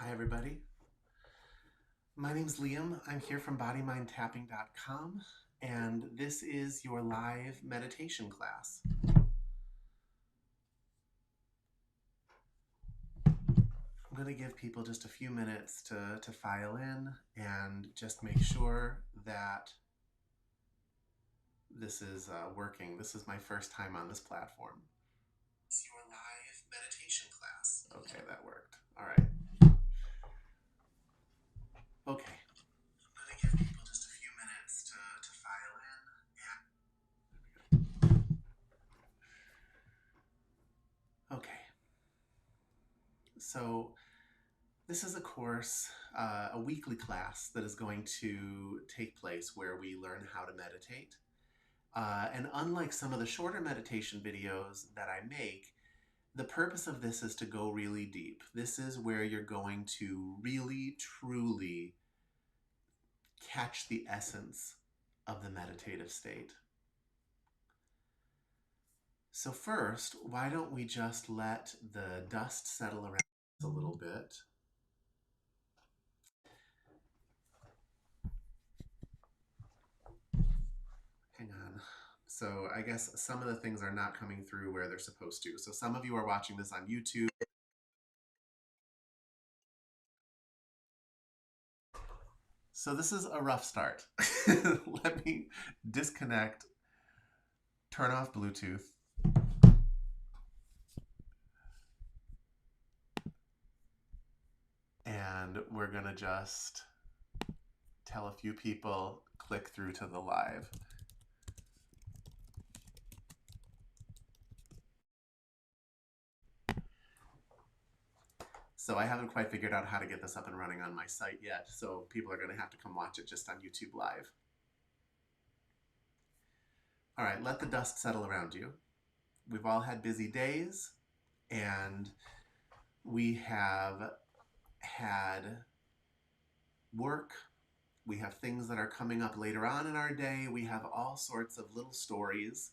Hi, everybody. My name's Liam. I'm here from BodyMindTapping.com, and this is your live meditation class. I'm going to give people just a few minutes to file in and just make sure that this is working. This is my first time on this platform. It's your live meditation class. Okay, that worked. All right. Okay. I'm going to give people just a few minutes to file in. Okay. So this is a course, a weekly class that is going to take place where we learn how to meditate. And unlike some of the shorter meditation videos that I make, the purpose of this is to go really deep. This is where you're going to really, truly catch the essence of the meditative state. So first, why don't we just let the dust settle around a little bit. Hang on. So I guess some of the things are not coming through where they're supposed to. So some of you are watching this on YouTube. So this is a rough start. Let me disconnect, turn off Bluetooth. And we're going to just tell a few people, click through to the live. So I haven't quite figured out how to get this up and running on my site yet. So people are going to have to come watch it just on YouTube Live. All right, let the dust settle around you. We've all had busy days, and we have had work. We have things that are coming up later on in our day. We have all sorts of little stories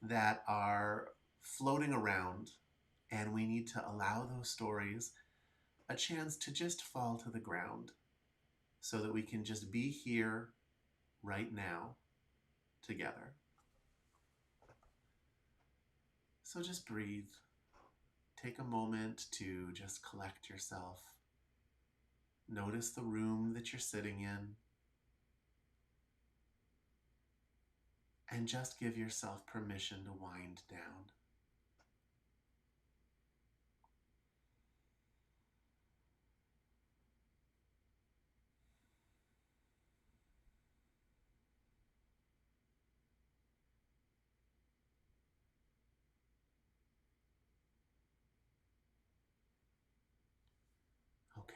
that are floating around, and we need to allow those stories a chance to just fall to the ground so that we can just be here right now together. So just breathe. Take a moment to just collect yourself. Notice the room that you're sitting in. And just give yourself permission to wind down. Okay.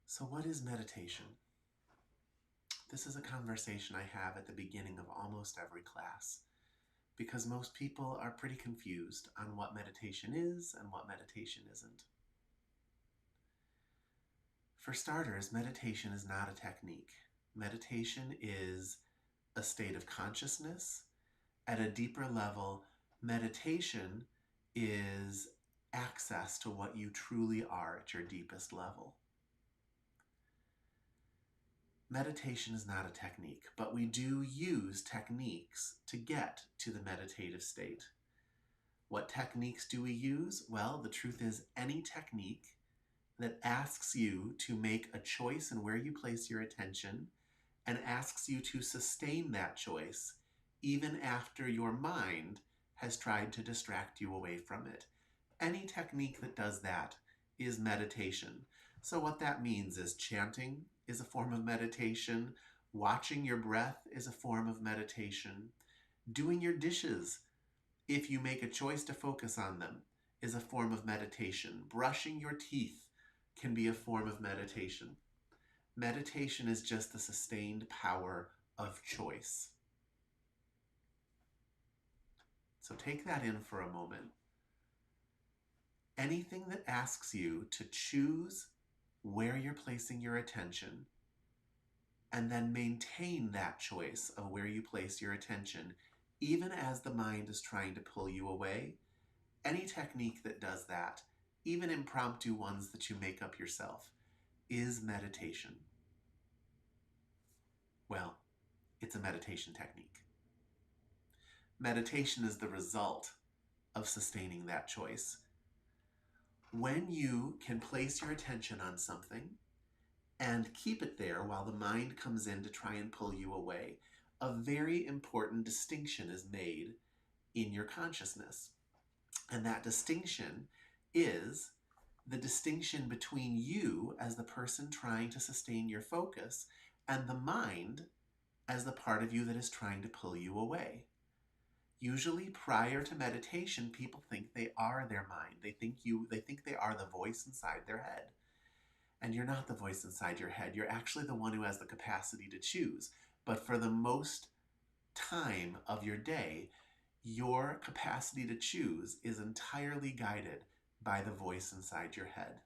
So what is meditation? This is a conversation I have at the beginning of almost every class because most people are pretty confused on what meditation is and what meditation isn't. For starters, meditation is not a technique. Meditation is a state of consciousness. At a deeper level, meditation is access to what you truly are at your deepest level. Meditation is not a technique, but we do use techniques to get to the meditative state. What techniques do we use? Well, the truth is any technique that asks you to make a choice in where you place your attention and asks you to sustain that choice even after your mind has tried to distract you away from it. Any technique that does that is meditation. So what that means is chanting is a form of meditation, watching your breath is a form of meditation, doing your dishes, if you make a choice to focus on them, is a form of meditation. Brushing your teeth can be a form of meditation. Meditation is just the sustained power of choice. So take that in for a moment. Anything that asks you to choose where you're placing your attention and then maintain that choice of where you place your attention, even as the mind is trying to pull you away, any technique that does that, even impromptu ones that you make up yourself, is meditation. Well, it's a meditation technique. Meditation is the result of sustaining that choice. When you can place your attention on something and keep it there while the mind comes in to try and pull you away, a very important distinction is made in your consciousness. And that distinction is the distinction between you as the person trying to sustain your focus and the mind as the part of you that is trying to pull you away. Usually prior to meditation, people think they are their mind. They think they are the voice inside their head. And you're not the voice inside your head. You're actually the one who has the capacity to choose. But for the most time of your day, your capacity to choose is entirely guided by the voice inside your head.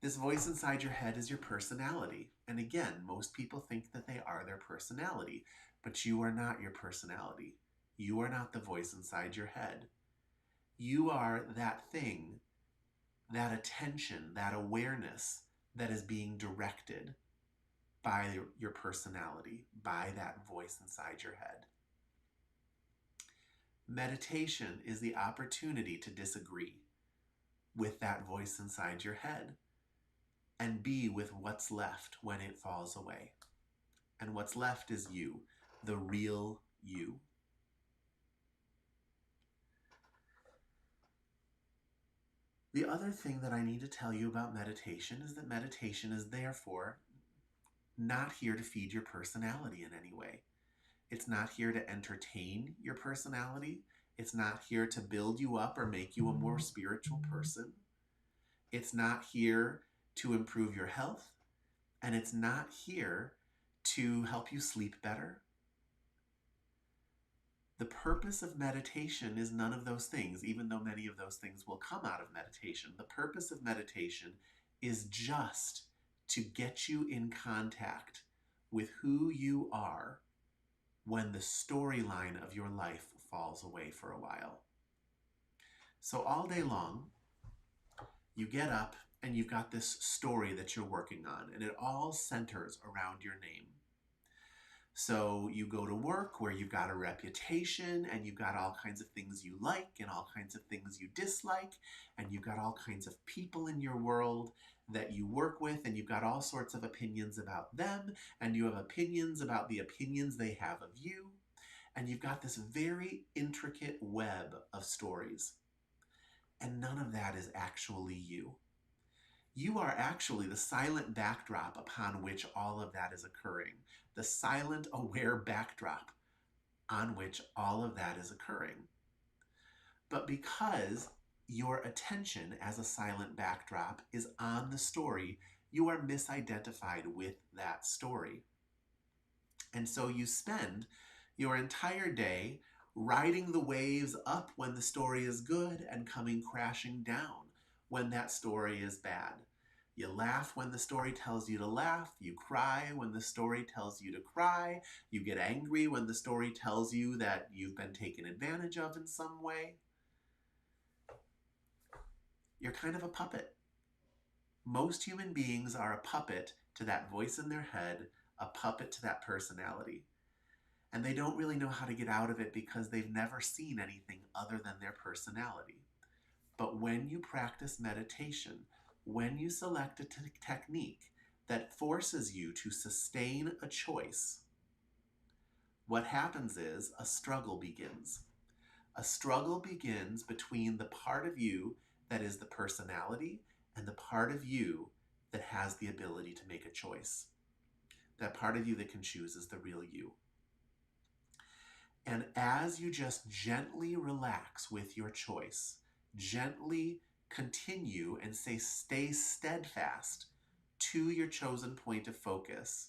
This voice inside your head is your personality. And again, most people think that they are their personality, but you are not your personality. You are not the voice inside your head. You are that thing, that attention, that awareness that is being directed by your personality, by that voice inside your head. Meditation is the opportunity to disagree with that voice inside your head and be with what's left when it falls away. And what's left is you, the real you. The other thing that I need to tell you about meditation is that meditation is therefore not here to feed your personality in any way. It's not here to entertain your personality. It's not here to build you up or make you a more spiritual person. It's not here to improve your health. And it's not here to help you sleep better. The purpose of meditation is none of those things, even though many of those things will come out of meditation. The purpose of meditation is just to get you in contact with who you are when the storyline of your life falls away for a while. So all day long, you get up and you've got this story that you're working on, and it all centers around your name. So you go to work where you've got a reputation and you've got all kinds of things you like and all kinds of things you dislike, and you've got all kinds of people in your world that you work with, and you've got all sorts of opinions about them, and you have opinions about the opinions they have of you, and you've got this very intricate web of stories. And none of that is actually you. You are actually the silent backdrop upon which all of that is occurring. The silent, aware backdrop on which all of that is occurring. But because your attention as a silent backdrop is on the story, you are misidentified with that story. And so you spend your entire day riding the waves up when the story is good and coming crashing down when that story is bad. You laugh when the story tells you to laugh. You cry when the story tells you to cry. You get angry when the story tells you that you've been taken advantage of in some way. You're kind of a puppet. Most human beings are a puppet to that voice in their head, a puppet to that personality. And they don't really know how to get out of it because they've never seen anything other than their personality. But when you practice meditation, when you select a technique that forces you to sustain a choice, what happens is a struggle begins. A struggle begins between the part of you that is the personality and the part of you that has the ability to make a choice. That part of you that can choose is the real you. And as you just gently relax with your choice, gently continue and stay steadfast to your chosen point of focus,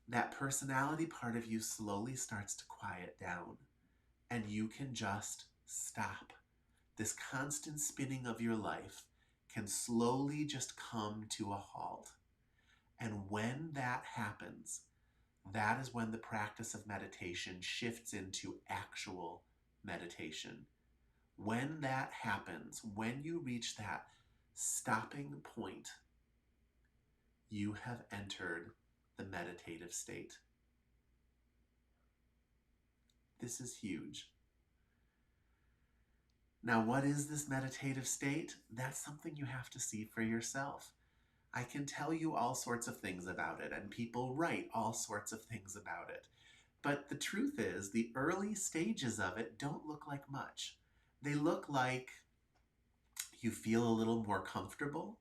that personality part of you slowly starts to quiet down, and you can just stop. This constant spinning of your life can slowly just come to a halt. And when that happens, that is when the practice of meditation shifts into actual meditation, When that happens, when you reach that stopping point, you have entered the meditative state. This is huge. Now, what is this meditative state? That's something you have to see for yourself. I can tell you all sorts of things about it, and people write all sorts of things about it. But the truth is, the early stages of it don't look like much. They look like you feel a little more comfortable.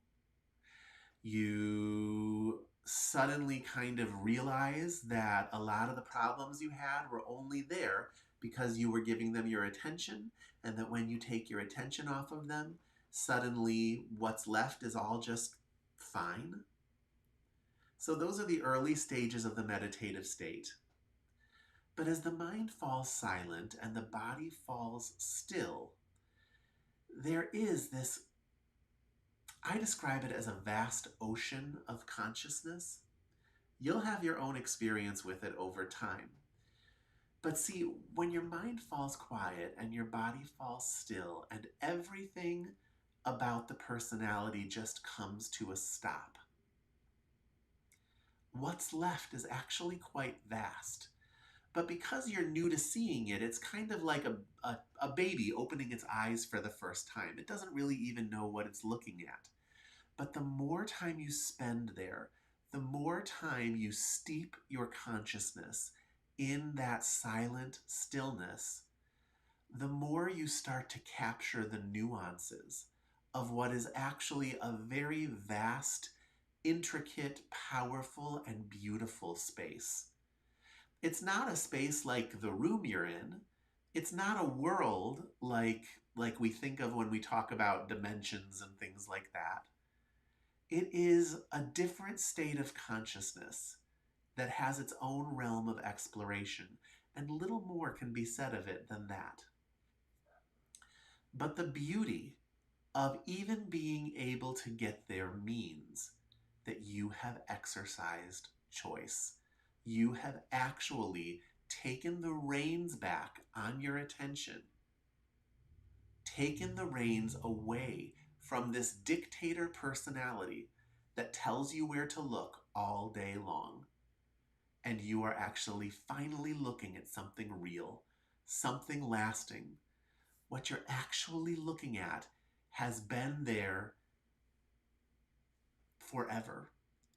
You suddenly kind of realize that a lot of the problems you had were only there because you were giving them your attention, and that when you take your attention off of them, suddenly what's left is all just fine. So those are the early stages of the meditative state. But as the mind falls silent and the body falls still, there is this, I describe it as a vast ocean of consciousness. You'll have your own experience with it over time. But see, when your mind falls quiet and your body falls still and everything about the personality just comes to a stop, what's left is actually quite vast. But because you're new to seeing it, it's kind of like a baby opening its eyes for the first time. It doesn't really even know what it's looking at. But the more time you spend there, the more time you steep your consciousness in that silent stillness, the more you start to capture the nuances of what is actually a very vast, intricate, powerful, and beautiful space. It's not a space like the room you're in. It's not a world like we think of when we talk about dimensions and things like that. It is a different state of consciousness that has its own realm of exploration, and little more can be said of it than that. But the beauty of even being able to get there means that you have exercised choice. You have actually taken the reins back on your attention, taken the reins away from this dictator personality that tells you where to look all day long. And you are actually finally looking at something real, something lasting. What you're actually looking at has been there forever.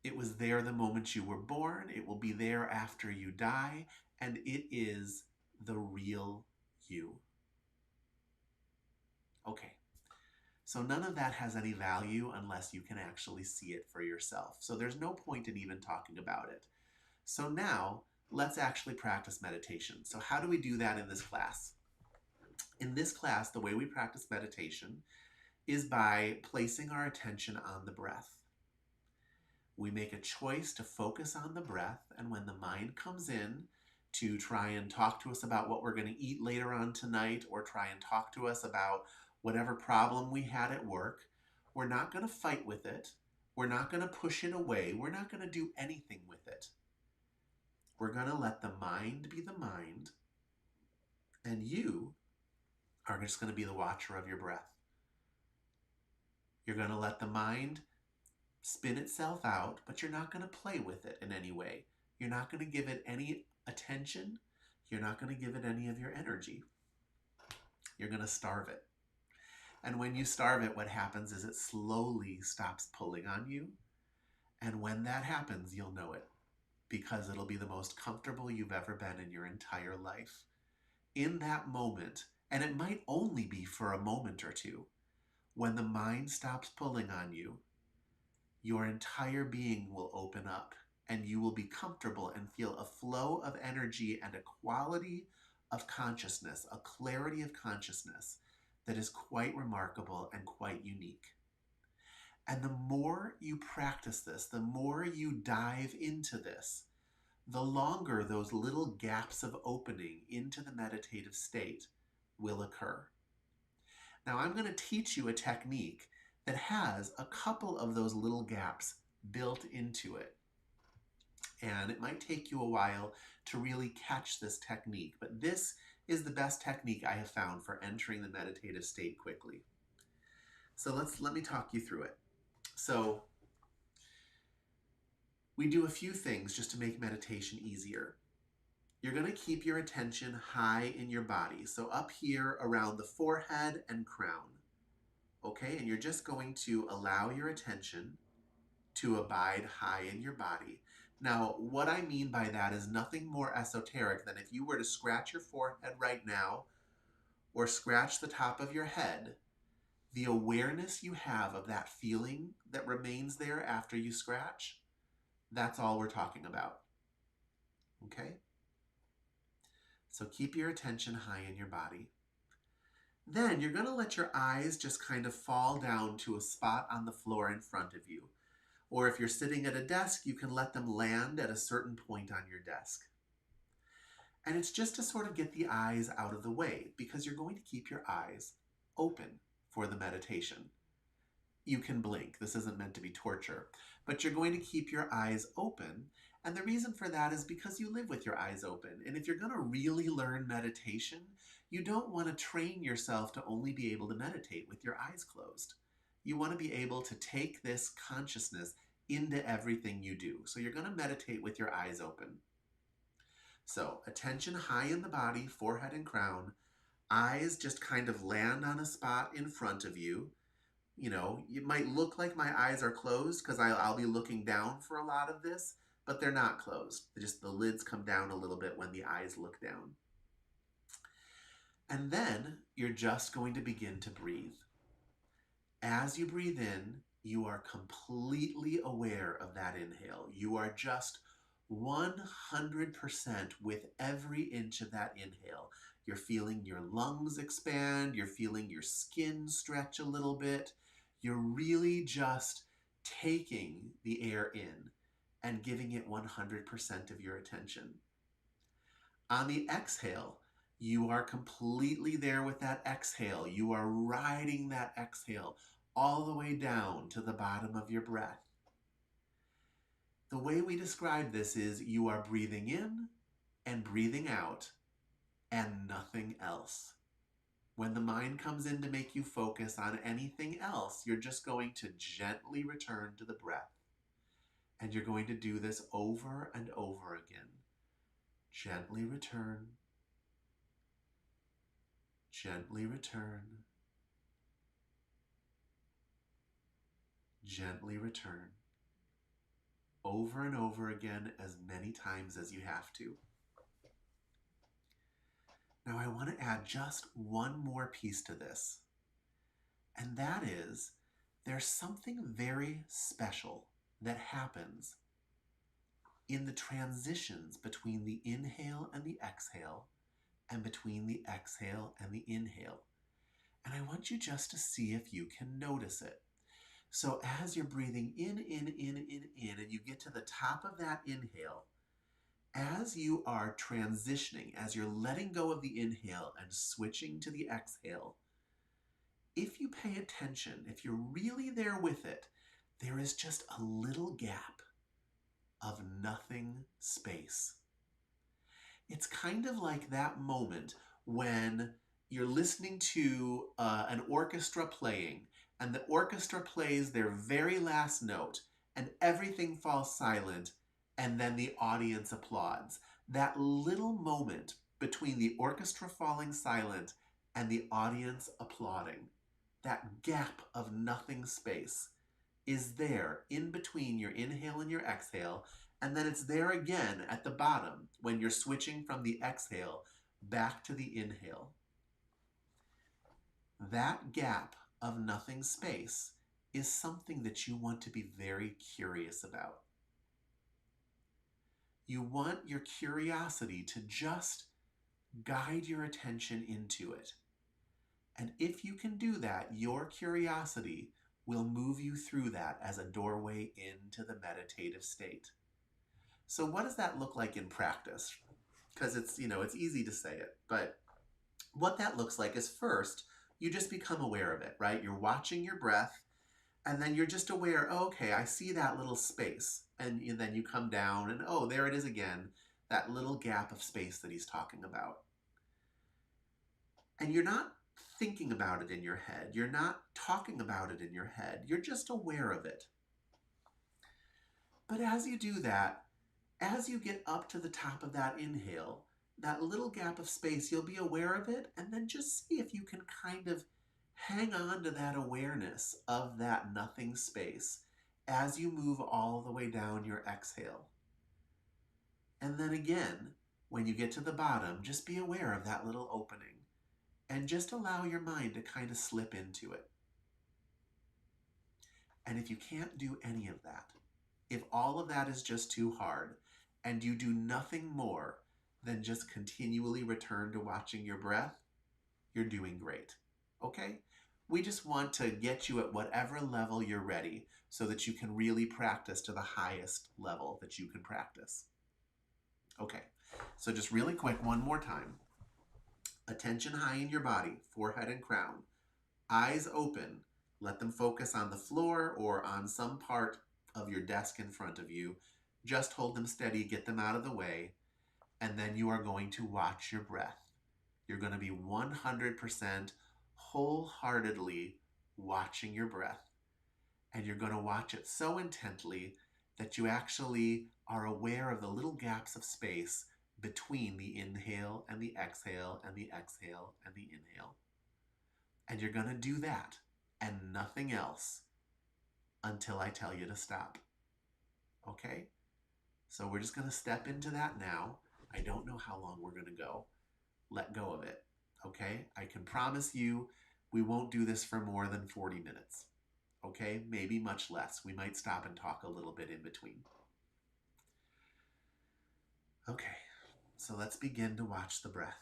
It was there the moment you were born, it will be there after you die, and it is the real you. Okay, so none of that has any value unless you can actually see it for yourself. So there's no point in even talking about it. So now, let's actually practice meditation. So how do we do that in this class? In this class, the way we practice meditation is by placing our attention on the breath. We make a choice to focus on the breath, and when the mind comes in to try and talk to us about what we're going to eat later on tonight, or try and talk to us about whatever problem we had at work, we're not going to fight with it. We're not going to push it away. We're not going to do anything with it. We're going to let the mind be the mind, and you are just going to be the watcher of your breath. You're going to let the mind spin itself out, but you're not going to play with it in any way. You're not going to give it any attention. You're not going to give it any of your energy. You're going to starve it. And when you starve it, what happens is it slowly stops pulling on you. And when that happens, you'll know it, because it'll be the most comfortable you've ever been in your entire life. In that moment, and it might only be for a moment or two, when the mind stops pulling on you, your entire being will open up, and you will be comfortable and feel a flow of energy and a quality of consciousness, a clarity of consciousness that is quite remarkable and quite unique. And the more you practice this, the more you dive into this, the longer those little gaps of opening into the meditative state will occur. Now, I'm going to teach you a technique that has a couple of those little gaps built into it. And it might take you a while to really catch this technique, but this is the best technique I have found for entering the meditative state quickly. So let me talk you through it. So we do a few things just to make meditation easier. You're going to keep your attention high in your body. So up here around the forehead and crown. Okay, and you're just going to allow your attention to abide high in your body. Now, what I mean by that is nothing more esoteric than if you were to scratch your forehead right now or scratch the top of your head, the awareness you have of that feeling that remains there after you scratch, that's all we're talking about. Okay? So keep your attention high in your body. Then you're going to let your eyes just kind of fall down to a spot on the floor in front of you. Or if you're sitting at a desk, you can let them land at a certain point on your desk. And it's just to sort of get the eyes out of the way, because you're going to keep your eyes open for the meditation. You can blink. This isn't meant to be torture, but you're going to keep your eyes open. And the reason for that is because you live with your eyes open. And if you're going to really learn meditation, you don't want to train yourself to only be able to meditate with your eyes closed. You want to be able to take this consciousness into everything you do. So you're going to meditate with your eyes open. So attention high in the body, forehead and crown. Eyes just kind of land on a spot in front of you. You know, it might look like my eyes are closed because I'll be looking down for a lot of this, but they're not closed. Just the lids come down a little bit when the eyes look down. And then you're just going to begin to breathe. As you breathe in, you are completely aware of that inhale. You are just 100% with every inch of that inhale. You're feeling your lungs expand. You're feeling your skin stretch a little bit. You're really just taking the air in and giving it 100% of your attention. On the exhale, you are completely there with that exhale. You are riding that exhale all the way down to the bottom of your breath. The way we describe this is you are breathing in and breathing out and nothing else. When the mind comes in to make you focus on anything else, you're just going to gently return to the breath. And you're going to do this over and over again. Gently return. Gently return. Gently return. Over and over again, as many times as you have to. Now I want to add just one more piece to this. And that is, there's something very special that happens in the transitions between the inhale and the exhale, and between the exhale and the inhale. And I want you just to see if you can notice it. So as you're breathing in, and you get to the top of that inhale, as you are transitioning, as you're letting go of the inhale and switching to the exhale, if you pay attention, if you're really there with it, there is just a little gap of nothing space. It's kind of like that moment when you're listening to an orchestra playing, and the orchestra plays their very last note, and everything falls silent, and then the audience applauds. That little moment between the orchestra falling silent and the audience applauding, that gap of nothing space, is there in between your inhale and your exhale, and then it's there again at the bottom when you're switching from the exhale back to the inhale. That gap of nothing space is something that you want to be very curious about. You want your curiosity to just guide your attention into it. And if you can do that, your curiosity will move you through that as a doorway into the meditative state. So what does that look like in practice? Because it's easy to say it, but what that looks like is, first, you just become aware of it, right? You're watching your breath, and then you're just aware, oh, okay, I see that little space. And then you come down and, oh, there it is again, that little gap of space that he's talking about. And you're not thinking about it in your head. You're not talking about it in your head. You're just aware of it. But as you do that, as you get up to the top of that inhale, that little gap of space, you'll be aware of it, and then just see if you can kind of hang on to that awareness of that nothing space as you move all the way down your exhale. And then again, when you get to the bottom, just be aware of that little opening and just allow your mind to kind of slip into it. And if you can't do any of that, if all of that is just too hard and you do nothing more than just continually return to watching your breath, you're doing great. Okay? We just want to get you at whatever level you're ready so that you can really practice to the highest level that you can practice. Okay, so just really quick, one more time. Attention high in your body, forehead and crown. Eyes open. Let them focus on the floor or on some part of your desk in front of you. Just hold them steady, get them out of the way, and then you are going to watch your breath. You're going to be 100% wholeheartedly watching your breath. And you're going to watch it so intently that you actually are aware of the little gaps of space between the inhale and the exhale and the exhale and the inhale. And you're going to do that and nothing else until I tell you to stop. Okay? So we're just going to step into that now. I don't know how long we're going to go. Let go of it. Okay? I can promise you we won't do this for more than 40 minutes. Okay? Maybe much less. We might stop and talk a little bit in between. Okay. So let's begin to watch the breath.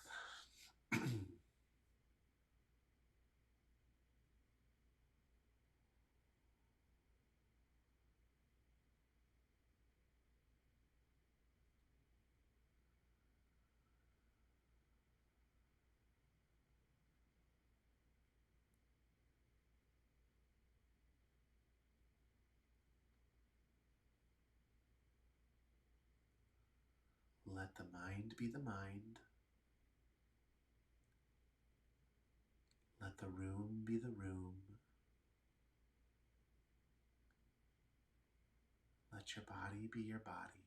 Let the mind be the mind. Let the room be the room. Let your body be your body.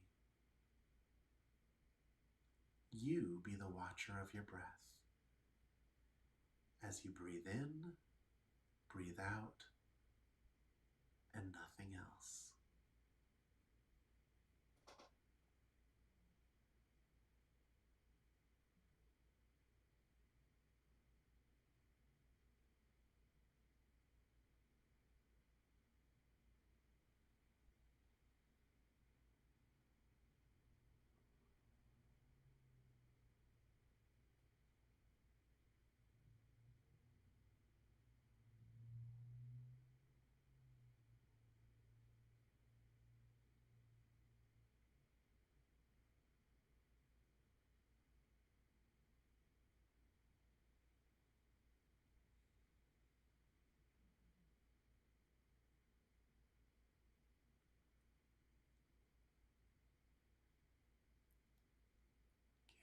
You be the watcher of your breath. As you breathe in, breathe out, and nothing else.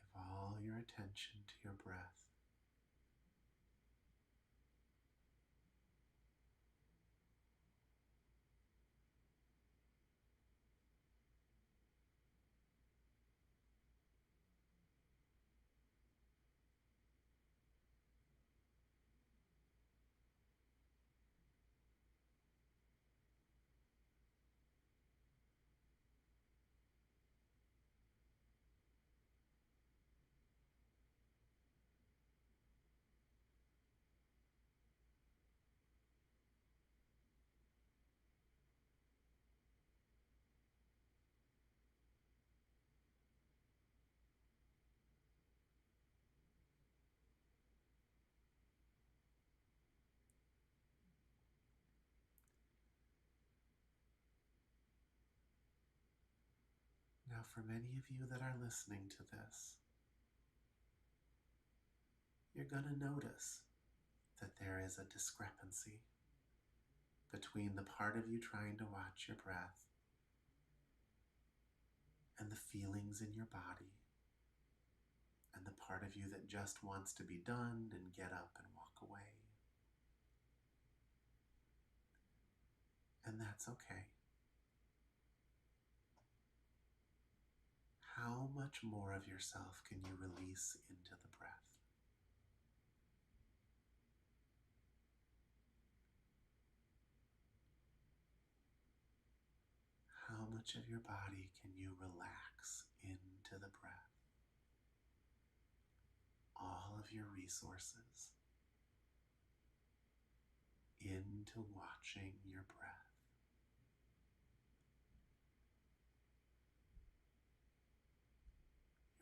Give all your attention to your breath. Now, for many of you that are listening to this, you're going to notice that there is a discrepancy between the part of you trying to watch your breath and the feelings in your body. and the part of you that just wants to be done and get up and walk away. And that's okay. How much more of yourself can you release into the breath? How much of your body can you relax into the breath? All of your resources into watching your breath.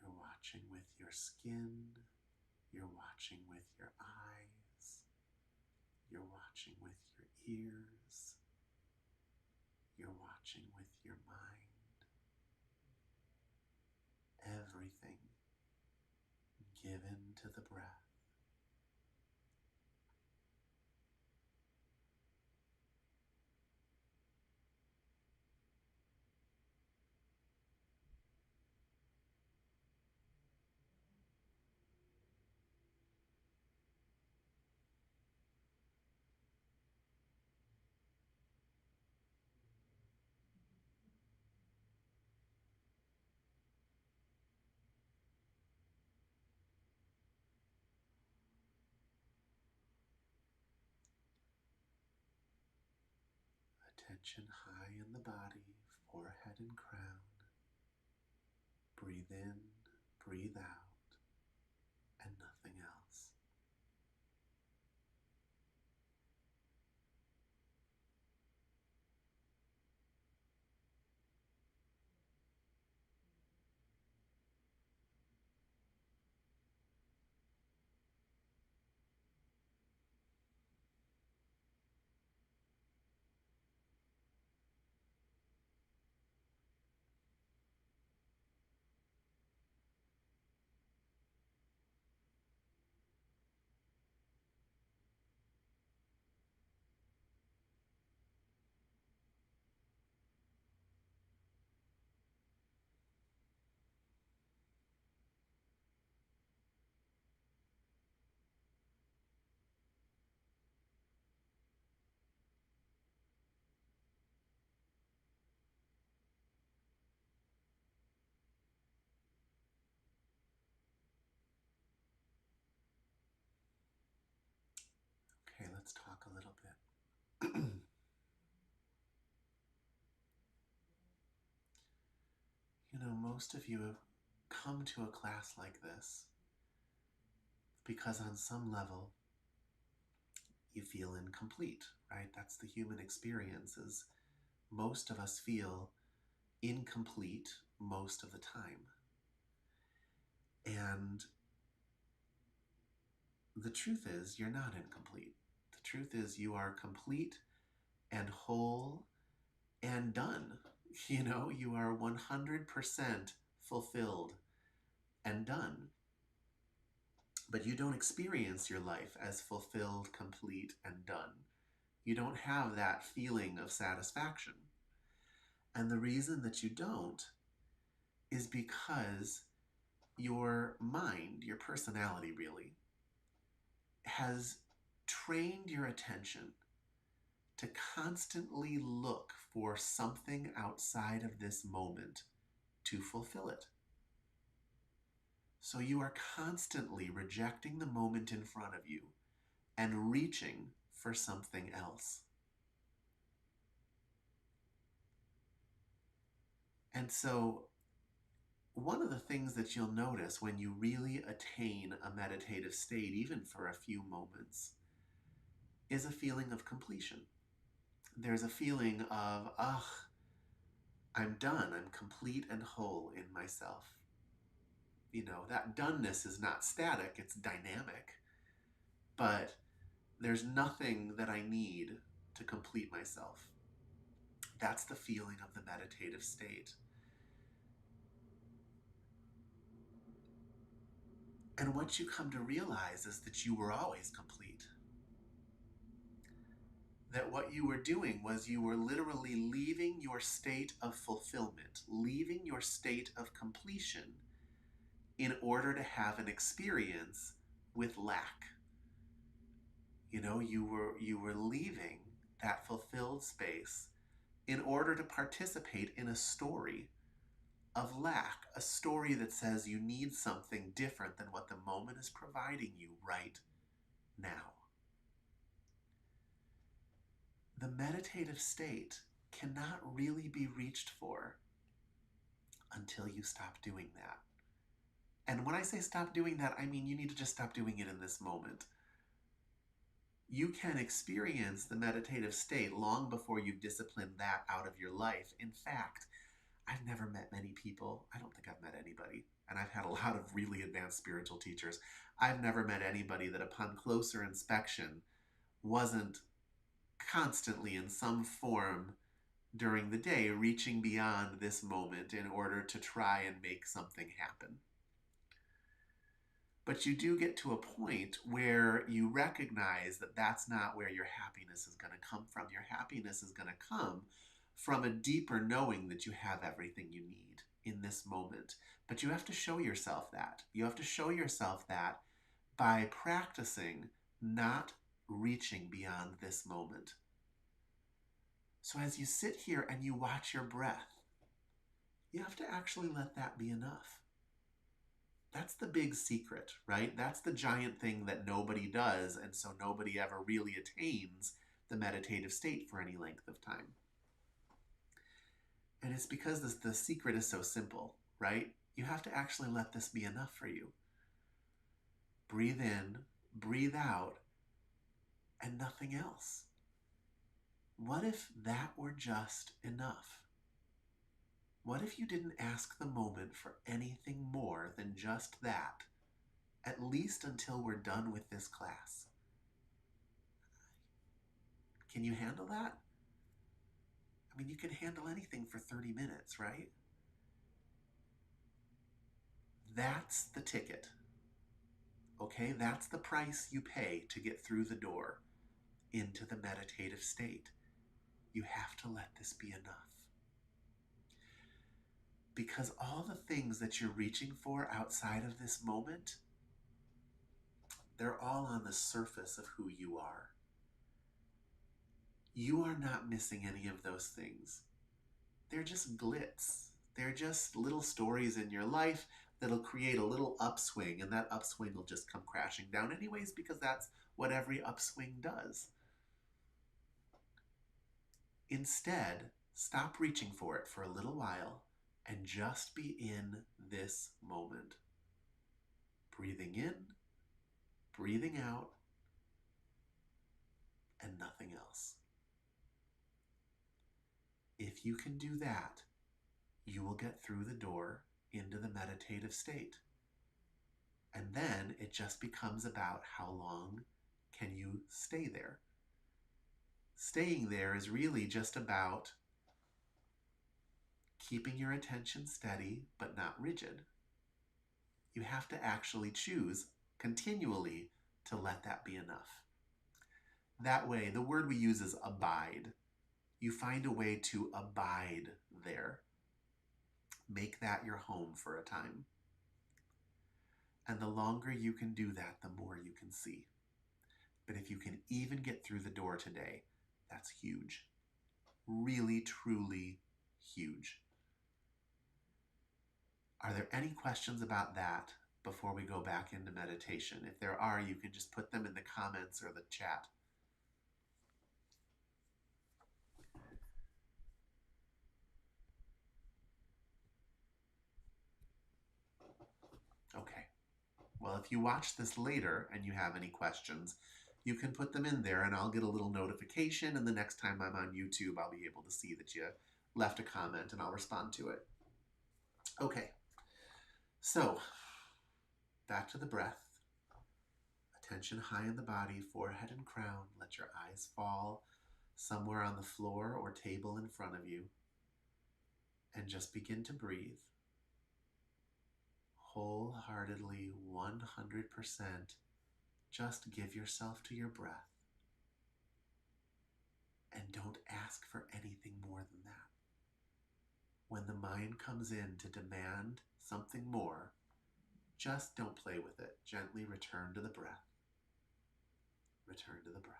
You're watching with your skin, you're watching with your eyes, you're watching with your ears, you're watching with your mind. Everything given to the breath. Attention high in the body, forehead and crown. Breathe in, breathe out, and nothing else. Okay, let's talk a little bit. You know, most of you have come to a class like this because on some level you feel incomplete, right? That's the human experience, is most of us feel incomplete most of the time. And the truth is, you're not incomplete. The truth is, you are complete and whole and done. You know, you are 100% fulfilled and done. But you don't experience your life as fulfilled, complete, and done. You don't have that feeling of satisfaction. And the reason that you don't is because your mind, your personality really, has trained your attention to constantly look for something outside of this moment to fulfill it. So you are constantly rejecting the moment in front of you and reaching for something else. And so one of the things that you'll notice when you really attain a meditative state, even for a few moments, is a feeling of completion. There's a feeling of, I'm done, I'm complete and whole in myself. You know, that doneness is not static, it's dynamic. But there's nothing that I need to complete myself. That's the feeling of the meditative state. And what you come to realize is that you were always complete. That what you were doing was you were literally leaving your state of fulfillment, leaving your state of completion in order to have an experience with lack. You know, you were leaving that fulfilled space in order to participate in a story of lack, a story that says you need something different than what the moment is providing you right now. The meditative state cannot really be reached for until you stop doing that. And when I say stop doing that, I mean you need to just stop doing it in this moment. You can experience the meditative state long before you've disciplined that out of your life. In fact, I've never met many people. I don't think I've met anybody. And I've had a lot of really advanced spiritual teachers. I've never met anybody that upon closer inspection wasn't constantly in some form during the day reaching beyond this moment in order to try and make something happen. But you do get to a point where you recognize that that's not where your happiness is going to come from. Your happiness is going to come from a deeper knowing that you have everything you need in this moment. But you have to show yourself that. You have to show yourself that by practicing not reaching beyond this moment. So as you sit here and you watch your breath, you have to actually let that be enough. That's the big secret, right? That's the giant thing that nobody does, and so nobody ever really attains the meditative state for any length of time. And it's because the secret is so simple, right? You have to actually let this be enough for you. Breathe in, breathe out, and nothing else. What if that were just enough? What if you didn't ask the moment for anything more than just that, at least until we're done with this class? Can you handle that? I mean, you can handle anything for 30 minutes, right? That's the ticket. Okay, that's the price you pay to get through the door into the meditative state. You have to let this be enough. Because all the things that you're reaching for outside of this moment, they're all on the surface of who you are. You are not missing any of those things. They're just glitz. They're just little stories in your life that'll create a little upswing, and that upswing will just come crashing down anyways, because that's what every upswing does. Instead, stop reaching for it for a little while and just be in this moment. Breathing in, breathing out, and nothing else. If you can do that, you will get through the door into the meditative state. And then it just becomes about how long can you stay there. Staying there is really just about keeping your attention steady but not rigid. You have to actually choose continually to let that be enough. That way, the word we use is abide. You find a way to abide there. Make that your home for a time. And the longer you can do that, the more you can see. But if you can even get through the door today, that's huge. Really, truly huge. Are there any questions about that before we go back into meditation? If there are, you can just put them in the comments or the chat. Okay. Well, if you watch this later and you have any questions, you can put them in there and I'll get a little notification, and the next time I'm on YouTube, I'll be able to see that you left a comment and I'll respond to it. Okay. So, back to the breath. Attention high in the body, forehead and crown. Let your eyes fall somewhere on the floor or table in front of you. And just begin to breathe. Wholeheartedly, 100%. Just give yourself to your breath. And don't ask for anything more than that. When the mind comes in to demand something more, Just don't play with it. Gently return to the breath. Return to the breath.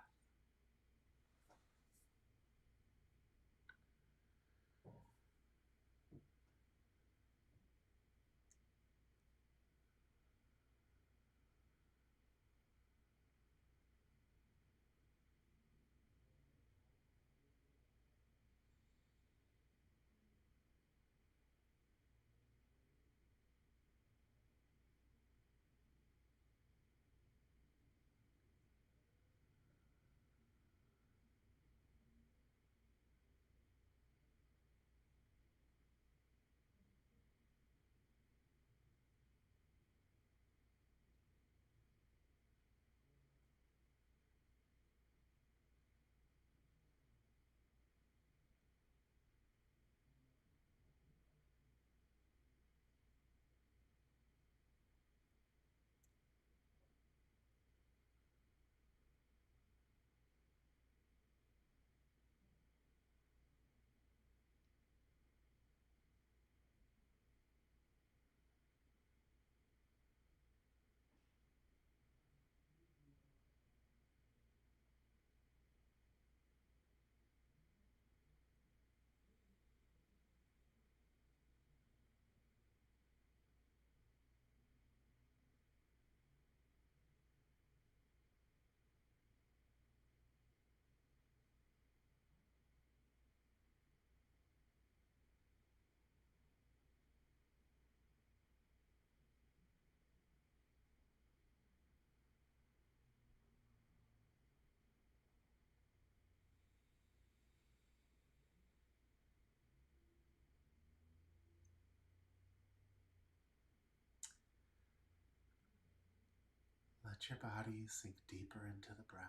Let your body sink deeper into the breath.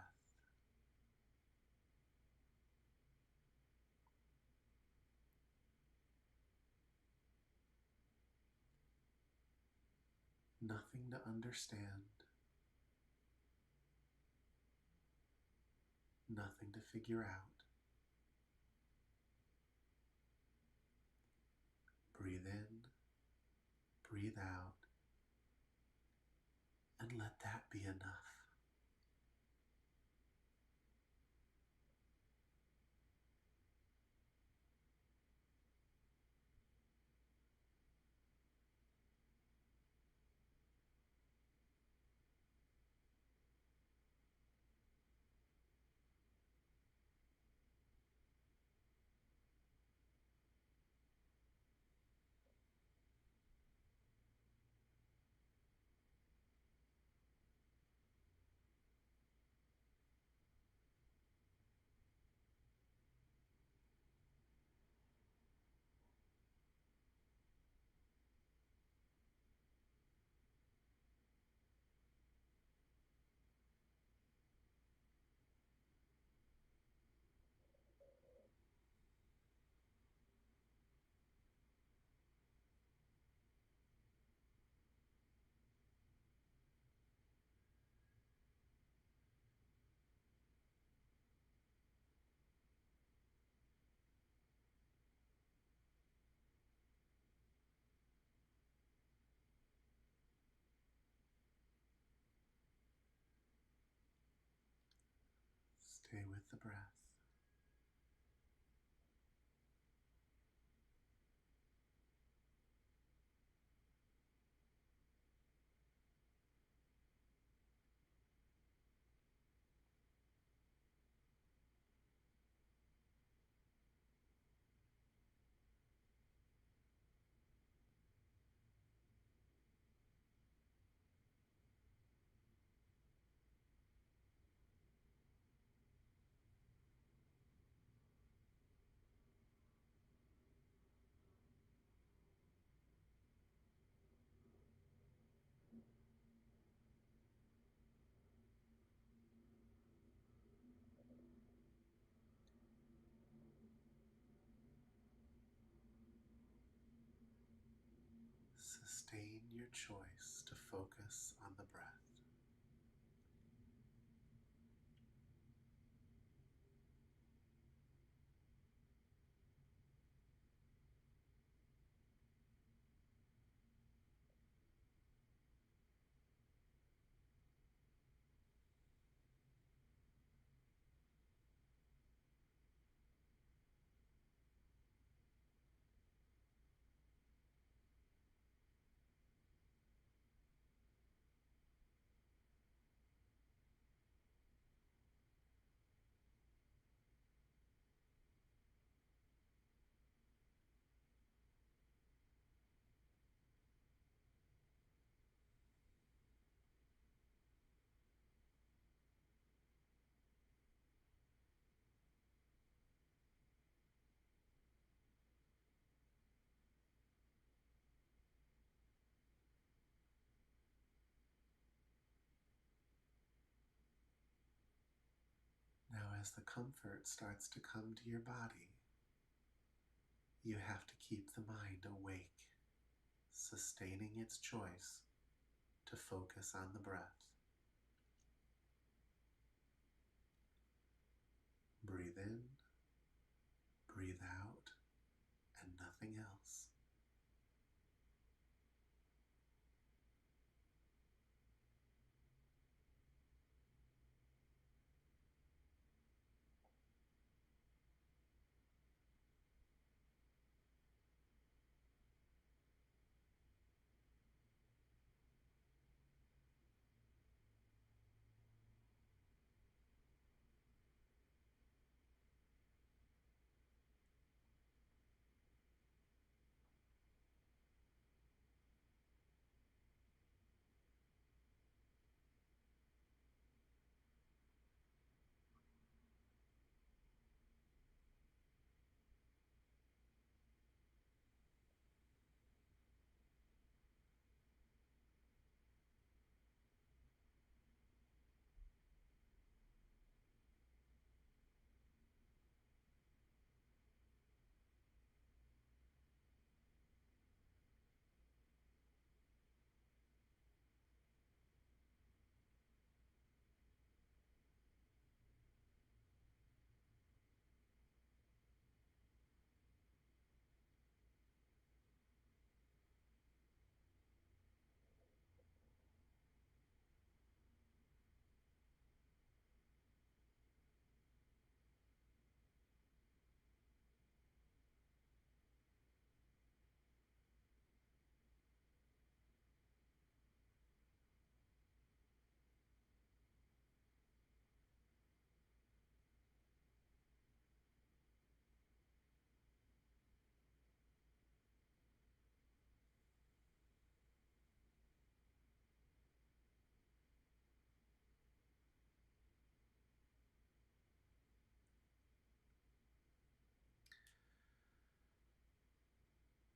Nothing to understand. Nothing to figure out. Breathe in, breathe out, and let that be enough. Stay with the breath. Sustain your choice to focus on the breath. as the comfort starts to come to your body, you have to keep the mind awake, sustaining its choice to focus on the breath. Breathe in, breathe out, and nothing else.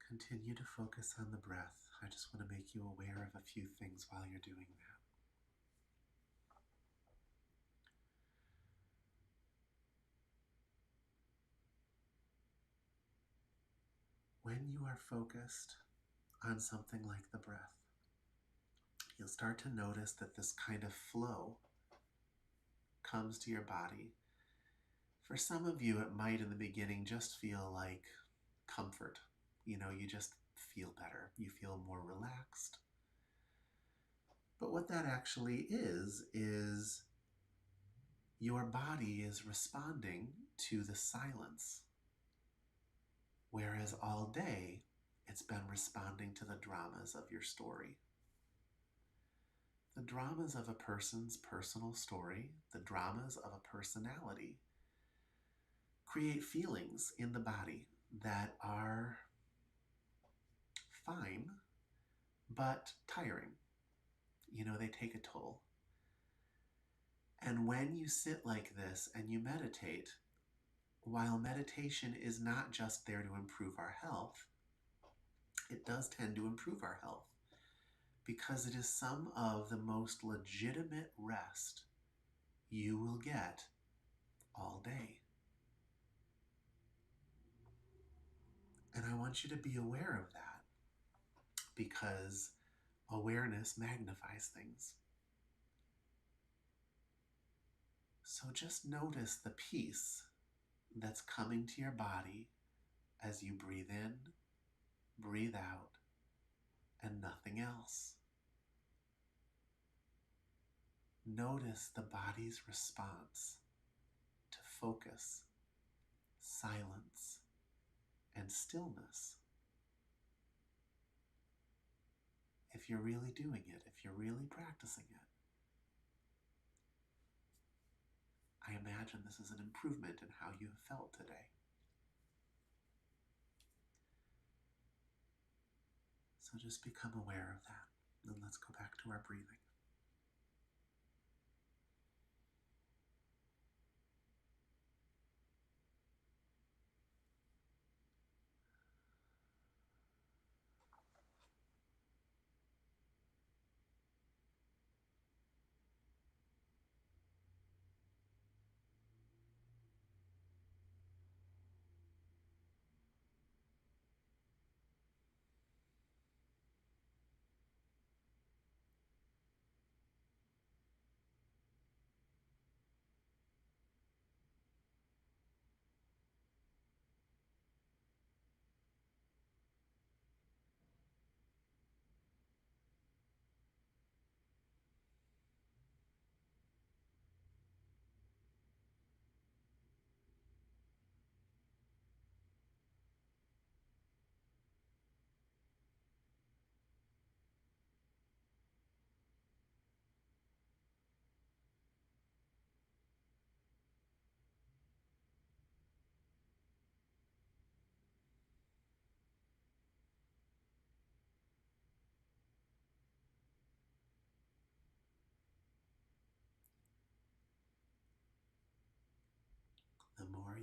Continue to focus on the breath. I just want to make you aware of a few things while you're doing that. When you are focused on something like the breath, you'll start to notice that this kind of flow comes to your body. For some of you, it might in the beginning just feel like comfort. You just feel better. You feel more relaxed. But what that actually is your body is responding to the silence. Whereas all day, it's been responding to the dramas of your story. The dramas of a person's personal story, the dramas of a personality, create feelings in the body that are fine, but tiring. They take a toll. And when you sit like this and you meditate, while meditation is not just there to improve our health, it does tend to improve our health because it is some of the most legitimate rest you will get all day. And I want you to be aware of that because awareness magnifies things. So just notice the peace that's coming to your body as you breathe in, breathe out, and nothing else. Notice the body's response to focus, silence, and stillness. If you're really doing it, if you're really practicing it, I imagine this is an improvement in how you have felt today. So just become aware of that. And let's go back to our breathing.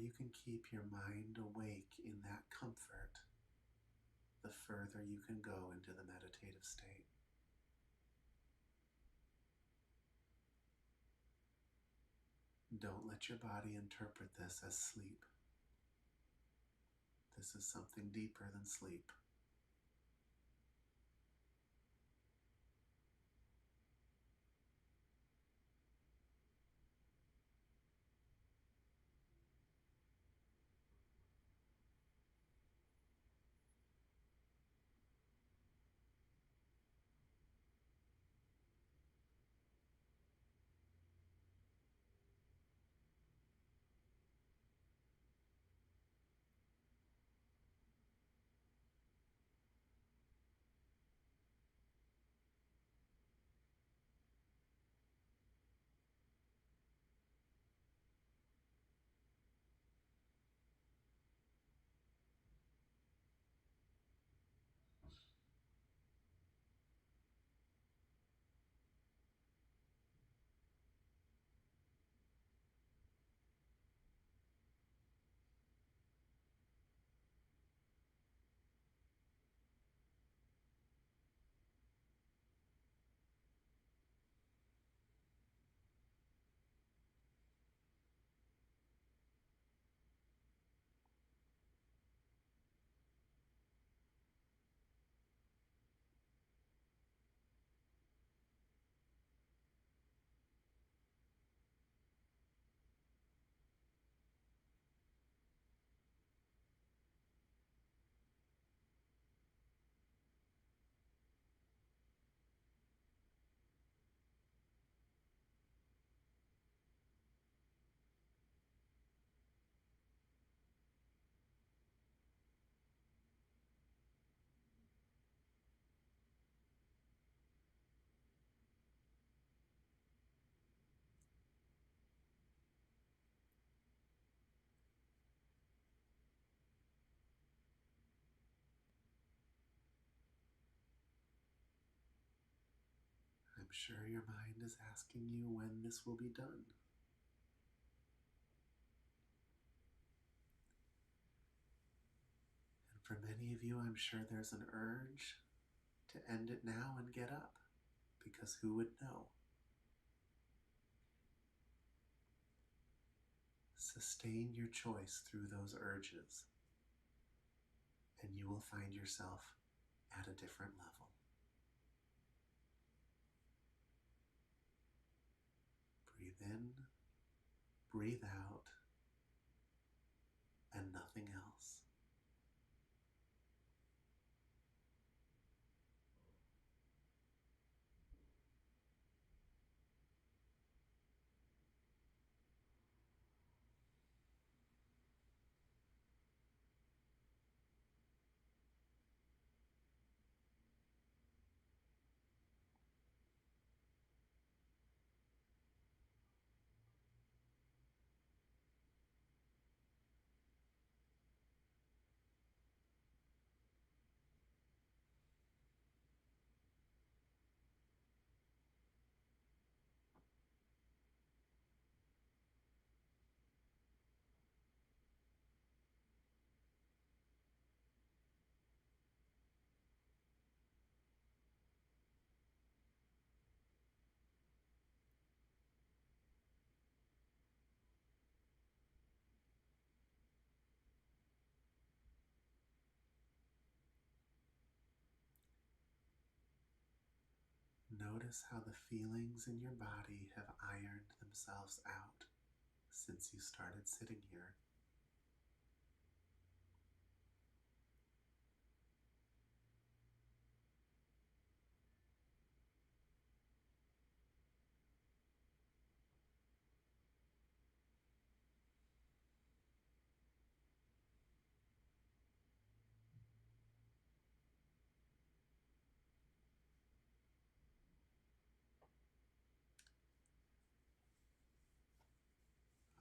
you can keep your mind awake in that comfort, the further you can go into the meditative state. Don't let your body interpret this as sleep. This is something deeper than sleep. I'm sure your mind is asking you when this will be done. And for many of you, I'm sure there's an urge to end it now and get up, because who would know? Sustain your choice through those urges, and you will find yourself at a different level. Breathe in, breathe out, and nothing else. Notice how the feelings in your body have ironed themselves out since you started sitting here.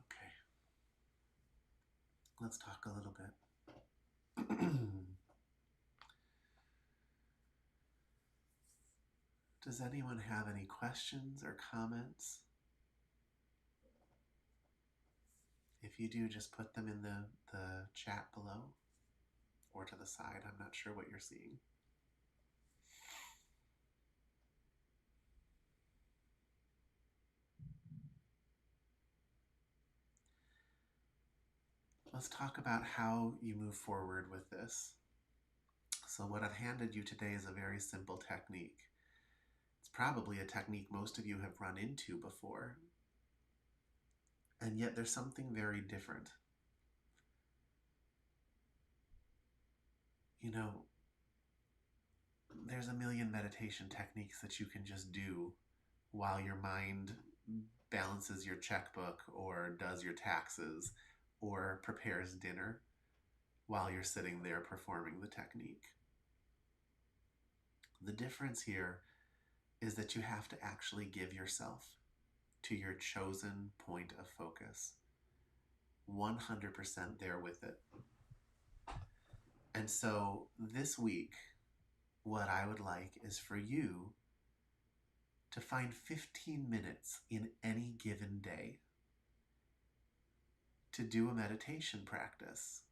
Okay, let's talk a little bit. Does anyone have any questions or comments? If If you do, just put them in the chat below or to the side. I'm not sure what you're seeing. Let's talk about how you move forward with this. So what I've handed you today is a very simple technique. It's probably a technique most of you have run into before. And yet there's something very different. You know, there's a million meditation techniques that you can just do while your mind balances your checkbook or does your taxes or prepares dinner while you're sitting there performing the technique. The difference here is that you have to actually give yourself to your chosen point of focus, 100% there with it. And so this week, what I would like is for you to find 15 minutes in any given day to do a meditation practice.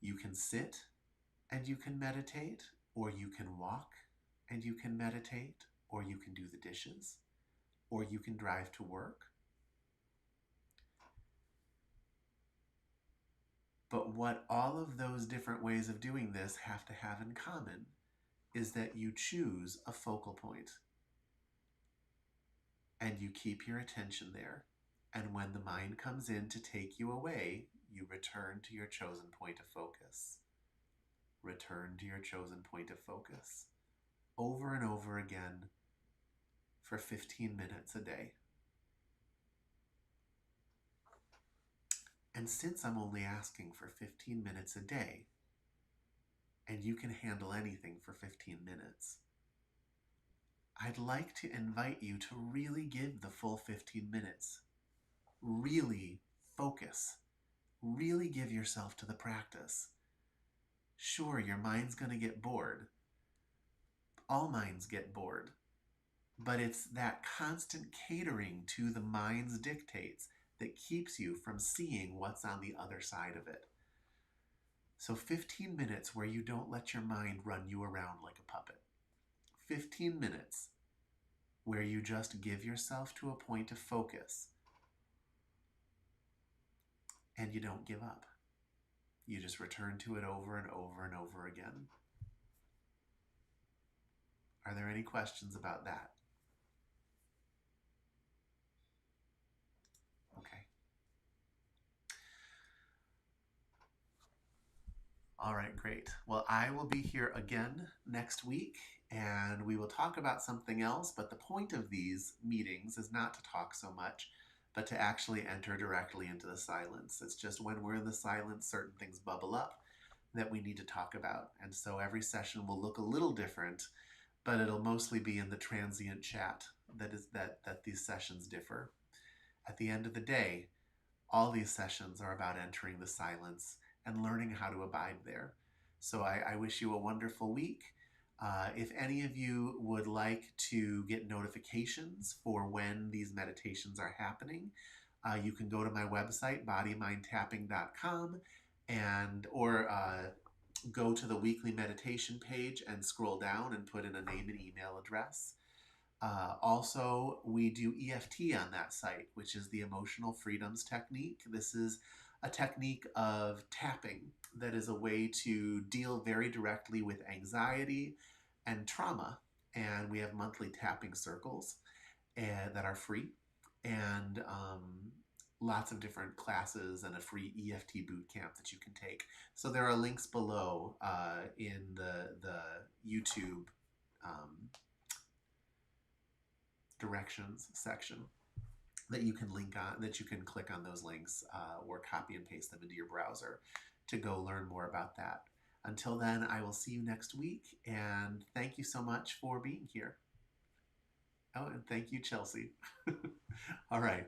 You can sit and you can meditate, or you can walk and you can meditate, or you can do the dishes, or you can drive to work. But what all of those different ways of doing this have to have in common is that you choose a focal point and you keep your attention there. And when the mind comes in to take you away, you return to your chosen point of focus. Return to your chosen point of focus over and over again for 15 minutes a day. And since I'm only asking for 15 minutes a day, and you can handle anything for 15 minutes, I'd like to invite you to really give the full 15 minutes. Really focus. Really give yourself to the practice. Sure, your mind's going to get bored. All minds get bored. But it's that constant catering to the mind's dictates that keeps you from seeing what's on the other side of it. So 15 minutes where you don't let your mind run you around like a puppet. 15 minutes where you just give yourself to a point of focus and you don't give up. You just return to it over and over and over again. Are there any questions about that? Okay. All right, great. Well, I will be here again next week and we will talk about something else, but the point of these meetings is not to talk so much, but to actually enter directly into the silence. It's just when we're in the silence, certain things bubble up that we need to talk about. And so every session will look a little different, but it'll mostly be in the transient chat that these sessions differ. At the end of the day, all these sessions are about entering the silence and learning how to abide there. So I wish you a wonderful week. If any of you would like to get notifications for when these meditations are happening, you can go to my website, bodymindtapping.com, or go to the weekly meditation page and scroll down and put in a name and email address. Also, we do EFT on that site, which is the Emotional Freedoms Technique. This is a technique of tapping that is a way to deal very directly with anxiety and trauma. And we have monthly tapping circles that are free, and lots of different classes and a free EFT boot camp that you can take. So there are links below in the YouTube directions section that you can link on, that you can click on those links or copy and paste them into your browser to go learn more about that. Until then, I will see you next week, and thank you so much for being here. Oh, and thank you, Chelsea. All right.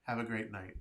Have a great night.